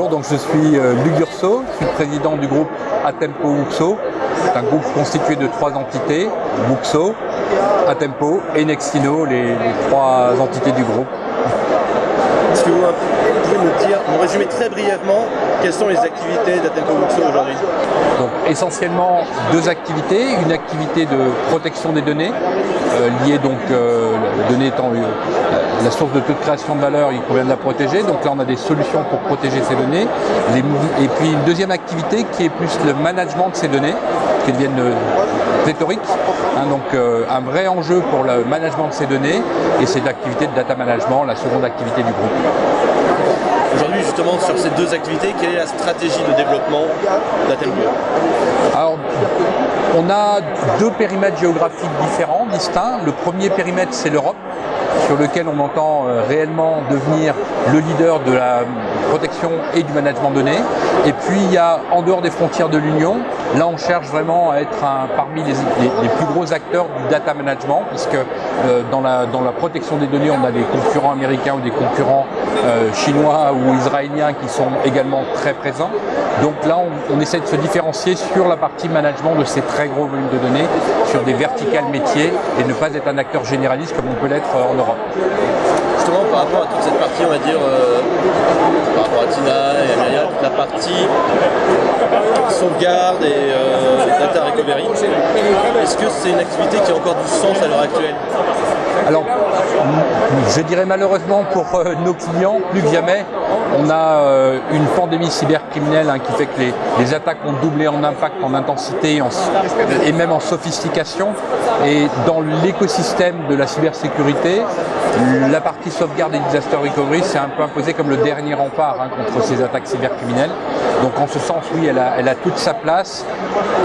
Bonjour, donc je suis Luc Dursault, je suis président du groupe Atempo Wuxo. C'est un groupe constitué de 3 entités, Wuxo, Atempo et Nextino, les 3 entités du groupe. Est-ce que vous pouvez nous résumer très brièvement quelles sont les activités d'Atempo Wuxo aujourd'hui? Donc essentiellement 2 activités, une activité de protection des données, liée donc, les données étant la source de toute création de valeur, il convient de la protéger, donc là on a des solutions pour protéger ces données, et puis une deuxième activité qui est plus le management de ces données, qui deviennent pléthoriques, donc un vrai enjeu pour le management de ces données, et c'est l'activité de data management, la seconde activité du groupe. Aujourd'hui, justement, sur ces 2 activités, quelle est la stratégie de développement d'Atempo? Alors, on a 2 périmètres géographiques différents, distincts. Le premier périmètre, c'est l'Europe, sur lequel on entend réellement devenir le leader de la protection et du management de données. Et puis, il y a en dehors des frontières de l'Union, là, on cherche vraiment à être parmi les plus gros acteurs du data management, puisque dans la protection des données, on a des concurrents américains ou des concurrents chinois ou israéliens qui sont également très présents. Donc là, on essaie de se différencier sur la partie management de ces très gros volumes de données, sur des verticales métiers, et ne pas être un acteur généraliste comme on peut l'être en Europe. Justement, par rapport à toute cette partie, on va dire, par rapport à Tina et à Myriad, toute la partie sauvegarde et data recovery, est-ce que c'est une activité qui a encore du sens à l'heure actuelle? Alors, je dirais malheureusement pour nos clients, plus que jamais, on a une pandémie cybercriminelle qui fait que les attaques ont doublé en impact, en intensité et même en sophistication. Et dans l'écosystème de la cybersécurité, la partie sauvegarde et disaster recovery s'est un peu imposée comme le dernier rempart contre ces attaques cybercriminelles. Donc en ce sens, oui, elle a toute sa place.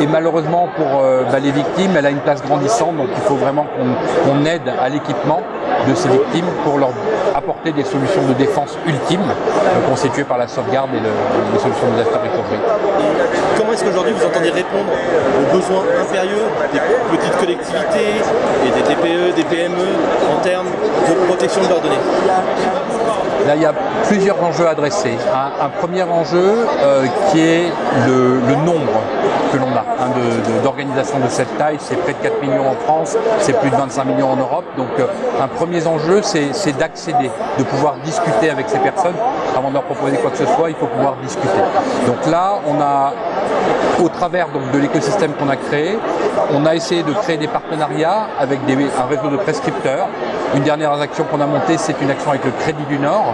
Et malheureusement pour les victimes, elle a une place grandissante. Donc il faut vraiment qu'on aide à l'équipement de ces victimes pour leur apporter des solutions de défense ultimes constituées par la sauvegarde et les solutions de disaster recovery. Comment est-ce qu'aujourd'hui vous entendez répondre aux besoins impérieux des petites collectivités et des TPE, des PME en termes de protection de leurs données? Là, il y a plusieurs enjeux à adresser. Un premier enjeu qui est le nombre que l'on a d'organisations de cette taille. C'est près de 4 millions en France, c'est plus de 25 millions en Europe. Donc un premier enjeu, c'est d'accéder, de pouvoir discuter avec ces personnes. Avant de leur proposer quoi que ce soit, il faut pouvoir discuter. Donc là, on a, au travers de l'écosystème qu'on a créé, on a essayé de créer des partenariats avec un réseau de prescripteurs. Une dernière action qu'on a montée, c'est une action avec le Crédit du Nord.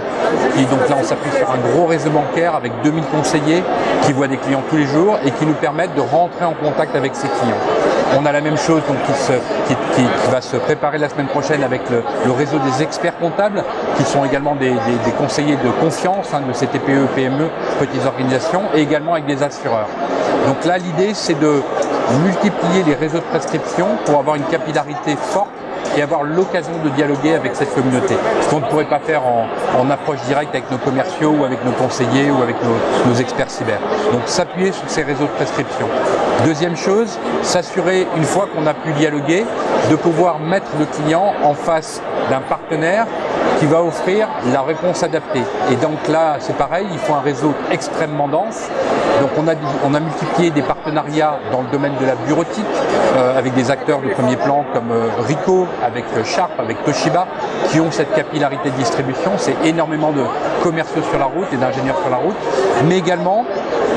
Et donc là, on s'appuie sur un gros réseau bancaire avec 2000 conseillers qui voient des clients tous les jours et qui nous permettent de rentrer en contact avec ces clients. On a la même chose donc, qui va se préparer la semaine prochaine avec le réseau des experts comptables, qui sont également des conseillers de confiance de ces TPE, PME, petites organisations, et également avec des assureurs. Donc là, l'idée, c'est de multiplier les réseaux de prescription pour avoir une capillarité forte et avoir l'occasion de dialoguer avec cette communauté. Ce qu'on ne pourrait pas faire en approche directe avec nos commerciaux ou avec nos conseillers ou avec nos experts cyber. Donc s'appuyer sur ces réseaux de prescription. Deuxième chose, s'assurer, une fois qu'on a pu dialoguer, de pouvoir mettre le client en face d'un partenaire qui va offrir la réponse adaptée. Et donc là, c'est pareil, il faut un réseau extrêmement dense. Donc on a multiplié des partenariats dans le domaine de la bureautique avec des acteurs de premier plan comme Ricoh, avec Sharp, avec Toshiba, qui ont cette capillarité de distribution. C'est énormément de commerciaux sur la route et d'ingénieurs sur la route. Mais également,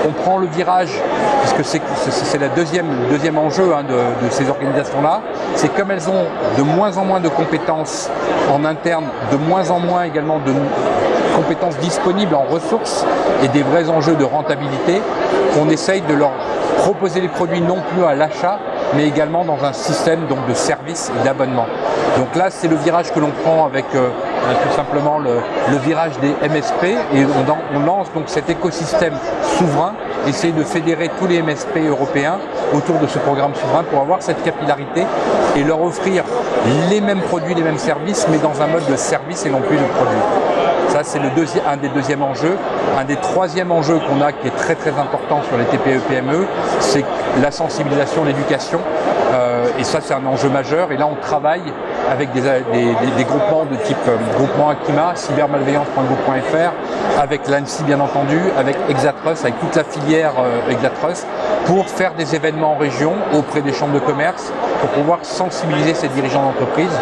on prend le virage, puisque c'est le deuxième enjeu de ces organisations-là, c'est comme elles ont de moins en moins de compétences en interne, de moins en moins également de compétences disponibles en ressources et des vrais enjeux de rentabilité, on essaye de leur proposer les produits non plus à l'achat, mais également dans un système donc, de services et d'abonnement. Donc là, c'est le virage que l'on prend avec tout simplement le virage des MSP, et on lance donc cet écosystème souverain, essayer de fédérer tous les MSP européens autour de ce programme souverain pour avoir cette capillarité et leur offrir les mêmes produits, les mêmes services, mais dans un mode de service et non plus de produit. Ça, c'est un des deuxièmes enjeux. Un des troisièmes enjeux qu'on a qui est très très important sur les TPE-PME, c'est la sensibilisation, l'éducation. Et ça, c'est un enjeu majeur. Et là, on travaille avec des groupements de type groupement Akima, cybermalveillance.groupe.fr, avec l'ANSSI bien entendu, avec Exatrust, avec toute la filière Exatrust, pour faire des événements en région auprès des chambres de commerce, pour pouvoir sensibiliser ces dirigeants d'entreprise.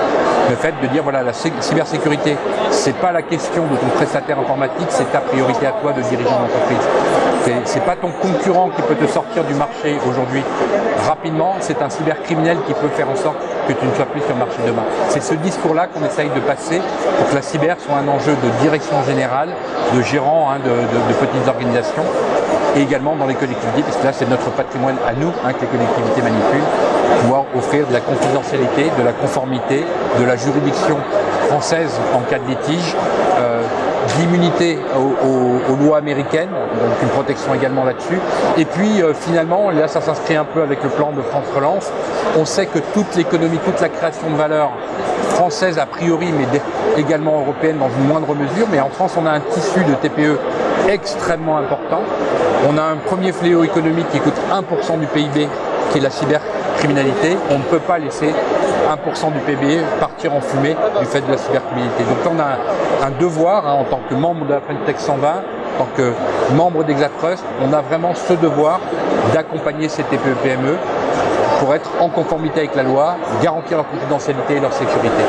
Le fait de dire, voilà, la cybersécurité, c'est pas la question de ton prestataire informatique, c'est ta priorité à toi de dirigeant d'entreprise. C'est pas ton concurrent qui peut te sortir du marché aujourd'hui rapidement, c'est un cybercriminel qui peut faire en sorte que tu ne sois plus sur le marché demain. C'est ce discours-là qu'on essaye de passer pour que la cyber soit un enjeu de direction générale, de gérants de petites organisations, et également dans les collectivités, parce que là c'est notre patrimoine à nous que les collectivités manipulent, pouvoir offrir de la confidentialité, de la conformité, de la juridiction française en cas de litige, d'immunité aux lois américaines, donc une protection également là-dessus. Et puis finalement, là ça s'inscrit un peu avec le plan de France Relance, on sait que toute l'économie, toute la création de valeur française a priori, mais également européenne dans une moindre mesure, mais en France on a un tissu de TPE extrêmement important. On a un premier fléau économique qui coûte 1% du PIB, qui est la cybercriminalité. On ne peut pas laisser 1% du PIB partir en fumée du fait de la cybercriminalité. Donc on a un devoir, en tant que membre de la French Tech 120, en tant que membre d'Exatrust, on a vraiment ce devoir d'accompagner ces TPE-PME pour être en conformité avec la loi, garantir leur confidentialité et leur sécurité.